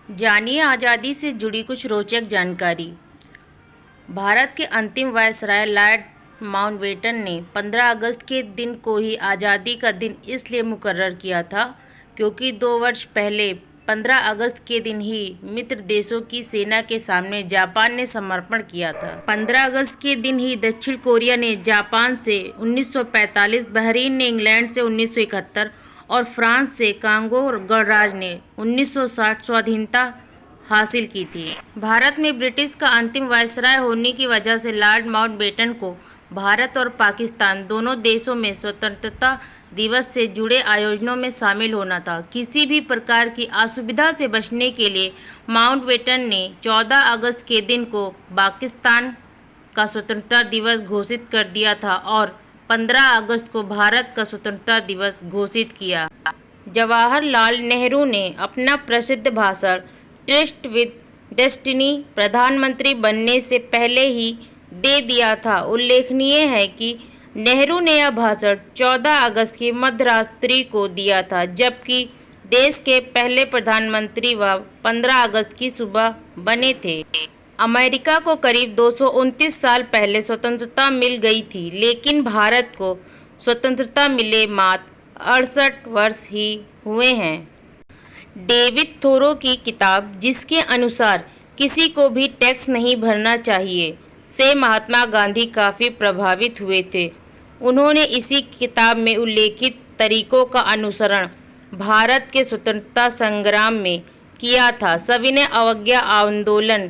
जानिए आज़ादी से जुड़ी कुछ रोचक जानकारी। भारत के अंतिम वायसराय लॉर्ड माउंटबेटन ने 15 अगस्त के दिन को ही आज़ादी का दिन इसलिए मुकर्रर किया था क्योंकि 2 वर्ष पहले 15 अगस्त के दिन ही मित्र देशों की सेना के सामने जापान ने समर्पण किया था। 15 अगस्त के दिन ही दक्षिण कोरिया ने जापान से 1945, बहरीन ने इंग्लैंड से 1971 और फ्रांस से कांगो गणराज्य ने 1960 स्वाधीनता हासिल की थी। भारत में ब्रिटिश का अंतिम वायसराय होने की वजह से लॉर्ड माउंटबेटन को भारत और पाकिस्तान दोनों देशों में स्वतंत्रता दिवस से जुड़े आयोजनों में शामिल होना था। किसी भी प्रकार की असुविधा से बचने के लिए माउंटबेटन ने 14 अगस्त के दिन को पाकिस्तान का स्वतंत्रता दिवस घोषित कर दिया था और 15 अगस्त को भारत का स्वतंत्रता दिवस घोषित किया। जवाहरलाल नेहरू ने अपना प्रसिद्ध भाषण ट्रस्ट विद डेस्टिनी प्रधानमंत्री बनने से पहले ही दे दिया था। उल्लेखनीय है कि नेहरू ने यह भाषण 14 अगस्त की मध्यरात्रि को दिया था, जबकि देश के पहले प्रधानमंत्री वह 15 अगस्त की सुबह बने थे। अमेरिका को करीब 229 साल पहले स्वतंत्रता मिल गई थी, लेकिन भारत को स्वतंत्रता मिले मात्र 68 वर्ष ही हुए हैं। डेविड थोरो की किताब जिसके अनुसार किसी को भी टैक्स नहीं भरना चाहिए से महात्मा गांधी काफ़ी प्रभावित हुए थे। उन्होंने इसी किताब में उल्लेखित तरीकों का अनुसरण भारत के स्वतंत्रता संग्राम में किया था। सविनय अवज्ञा आंदोलन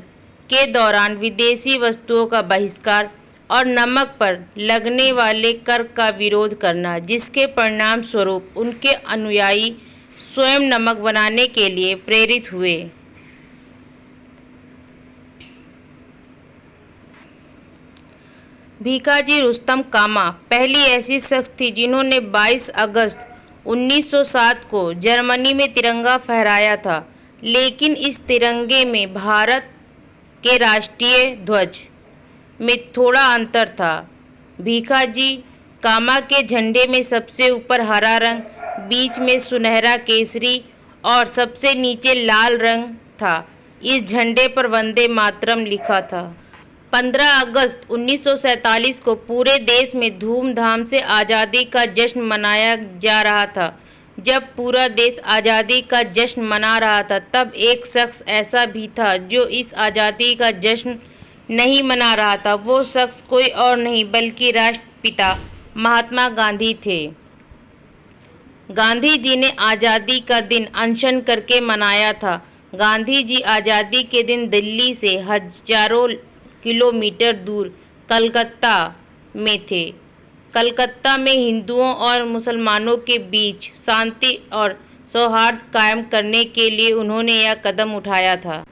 के दौरान विदेशी वस्तुओं का बहिष्कार और नमक पर लगने वाले कर का विरोध करना, जिसके परिणाम स्वरूप उनके अनुयायी स्वयं नमक बनाने के लिए प्रेरित हुए। भीखाजी रुस्तम कामा पहली ऐसी शख्स थी जिन्होंने 22 अगस्त 1907 को जर्मनी में तिरंगा फहराया था, लेकिन इस तिरंगे में भारत के राष्ट्रीय ध्वज में थोड़ा अंतर था। भीखाजी कामा के झंडे में सबसे ऊपर हरा रंग, बीच में सुनहरा केसरी और सबसे नीचे लाल रंग था। इस झंडे पर वंदे मातरम लिखा था। 15 अगस्त 1947 को पूरे देश में धूमधाम से आज़ादी का जश्न मनाया जा रहा था। जब पूरा देश आज़ादी का जश्न मना रहा था, तब एक शख्स ऐसा भी था जो इस आज़ादी का जश्न नहीं मना रहा था। वो शख्स कोई और नहीं बल्कि राष्ट्रपिता महात्मा गांधी थे। गांधी जी ने आज़ादी का दिन अनशन करके मनाया था। गांधी जी आज़ादी के दिन दिल्ली से हजारों किलोमीटर दूर कलकत्ता में थे। कलकत्ता में हिंदुओं और मुसलमानों के बीच शांति और सौहार्द कायम करने के लिए उन्होंने यह कदम उठाया था।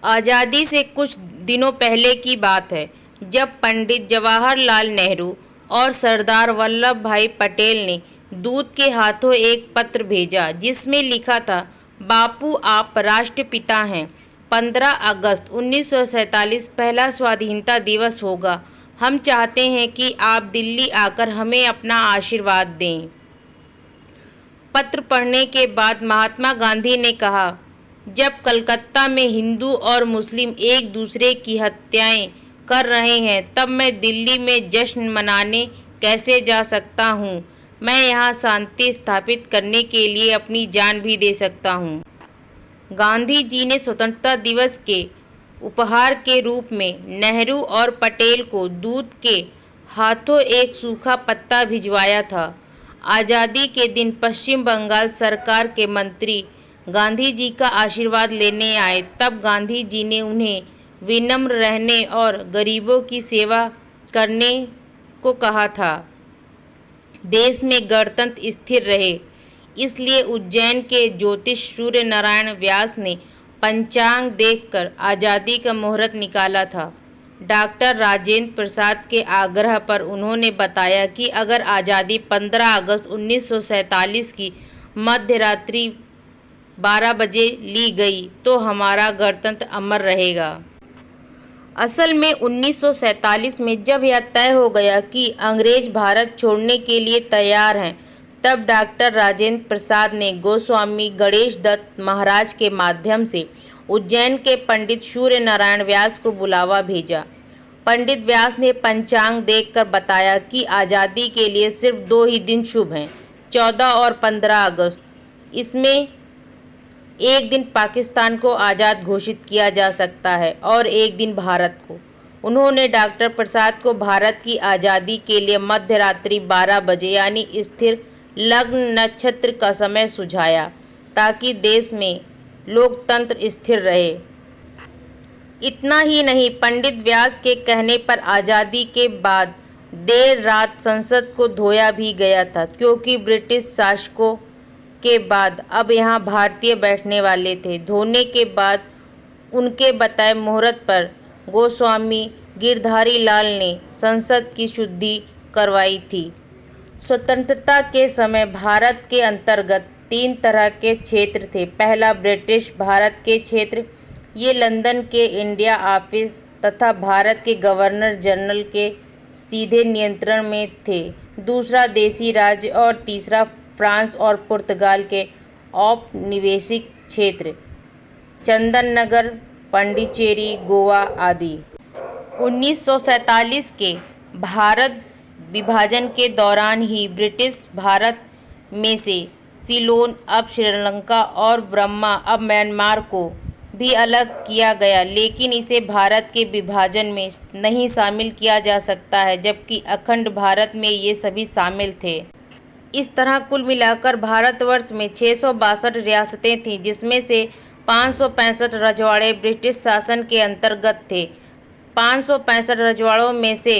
आज़ादी से कुछ दिनों पहले की बात है, जब पंडित जवाहरलाल नेहरू और सरदार वल्लभ भाई पटेल ने दूत के हाथों एक पत्र भेजा जिसमें लिखा था, बापू आप राष्ट्रपिता हैं। 15 अगस्त 1947 पहला स्वाधीनता दिवस होगा। हम चाहते हैं कि आप दिल्ली आकर हमें अपना आशीर्वाद दें। पत्र पढ़ने के बाद महात्मा गांधी ने कहा, जब कलकत्ता में हिंदू और मुस्लिम एक दूसरे की हत्याएं कर रहे हैं, तब मैं दिल्ली में जश्न मनाने कैसे जा सकता हूं? मैं यहां शांति स्थापित करने के लिए अपनी जान भी दे सकता हूं। गांधी जी ने स्वतंत्रता दिवस के उपहार के रूप में नेहरू और पटेल को दूत के हाथों एक सूखा पत्ता भिजवाया था। आज़ादी के दिन पश्चिम बंगाल सरकार के मंत्री गांधी जी का आशीर्वाद लेने आए, तब गांधी जी ने उन्हें विनम्र रहने और गरीबों की सेवा करने को कहा था। देश में गणतंत्र स्थिर रहे, इसलिए उज्जैन के ज्योतिष सूर्य नारायण व्यास ने पंचांग देखकर आज़ादी का मुहूर्त निकाला था। डॉक्टर राजेंद्र प्रसाद के आग्रह पर उन्होंने बताया कि अगर आज़ादी 15 अगस्त 1947 की मध्यरात्रि 12 बजे ली गई तो हमारा गणतंत्र अमर रहेगा। असल में 1947 में जब यह तय हो गया कि अंग्रेज भारत छोड़ने के लिए तैयार हैं, तब डॉक्टर राजेंद्र प्रसाद ने गोस्वामी गणेश दत्त महाराज के माध्यम से उज्जैन के पंडित सूर्य नारायण व्यास को बुलावा भेजा। पंडित व्यास ने पंचांग देखकर बताया कि आज़ादी के लिए सिर्फ 2 ही दिन शुभ हैं, 14 और 15 अगस्त। इसमें एक दिन पाकिस्तान को आज़ाद घोषित किया जा सकता है और एक दिन भारत को। उन्होंने डॉक्टर प्रसाद को भारत की आज़ादी के लिए मध्य रात्रि 12 बजे यानी स्थिर लग्न नक्षत्र का समय सुझाया, ताकि देश में लोकतंत्र स्थिर रहे। इतना ही नहीं, पंडित व्यास के कहने पर आज़ादी के बाद देर रात संसद को धोया भी गया था, क्योंकि ब्रिटिश शासकों के बाद अब यहाँ भारतीय बैठने वाले थे। धोने के बाद उनके बताए मुहूर्त पर गोस्वामी गिरधारी लाल ने संसद की शुद्धि करवाई थी। स्वतंत्रता के समय भारत के अंतर्गत 3 तरह के क्षेत्र थे। पहला, ब्रिटिश भारत के क्षेत्र, ये लंदन के इंडिया ऑफिस तथा भारत के गवर्नर जनरल के सीधे नियंत्रण में थे। दूसरा, देशी राज्य और तीसरा, फ्रांस और पुर्तगाल के औपनिवेशिक क्षेत्र, चंदननगर, पांडिचेरी, गोवा आदि। 1947 के भारत विभाजन के दौरान ही ब्रिटिश भारत में से सीलोन अब श्रीलंका और बर्मा अब म्यांमार को भी अलग किया गया, लेकिन इसे भारत के विभाजन में नहीं शामिल किया जा सकता है, जबकि अखंड भारत में ये सभी शामिल थे। इस तरह कुल मिलाकर भारतवर्ष में 662 रियासतें थीं, जिसमें से 565 रजवाड़े ब्रिटिश शासन के अंतर्गत थे। 565 रजवाड़ों में से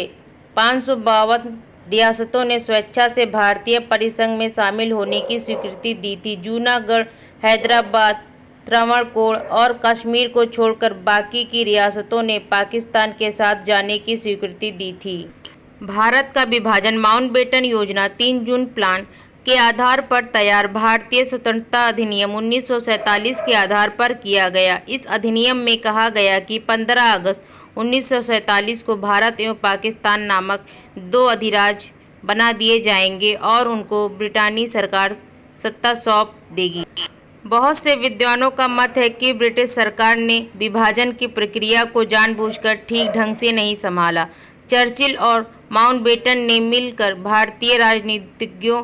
552 रियासतों ने स्वेच्छा से भारतीय परिसंघ में शामिल होने की स्वीकृति दी थी। जूनागढ़, हैदराबाद, त्रावणकोर और कश्मीर को छोड़कर बाकी की रियासतों ने पाकिस्तान के साथ जाने की स्वीकृति दी थी। भारत का विभाजन माउंटबेटन योजना 3 जून प्लान के आधार पर तैयार भारतीय स्वतंत्रता अधिनियम 1947 के आधार पर किया गया। इस अधिनियम में कहा गया कि 15 अगस्त 1947 को भारत एवं पाकिस्तान नामक 2 अधिराज्य बना दिए जाएंगे और उनको ब्रिटानी सरकार सत्ता सौंप देगी। बहुत से विद्वानों का मत है कि ब्रिटिश सरकार ने विभाजन की प्रक्रिया को जानबूझकर ठीक ढंग से नहीं संभाला। चर्चिल और माउंटबेटन ने मिलकर भारतीय राजनीतिज्ञों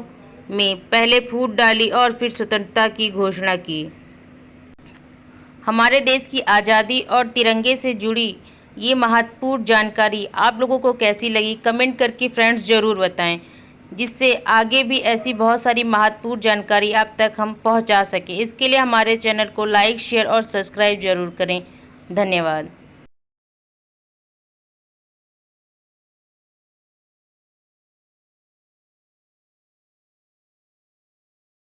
में पहले फूट डाली और फिर स्वतंत्रता की घोषणा की। हमारे देश की आज़ादी और तिरंगे से जुड़ी ये महत्वपूर्ण जानकारी आप लोगों को कैसी लगी, कमेंट करके फ्रेंड्स ज़रूर बताएं, जिससे आगे भी ऐसी बहुत सारी महत्वपूर्ण जानकारी आप तक हम पहुंचा सकें। इसके लिए हमारे चैनल को लाइक, शेयर और सब्सक्राइब जरूर करें। धन्यवाद।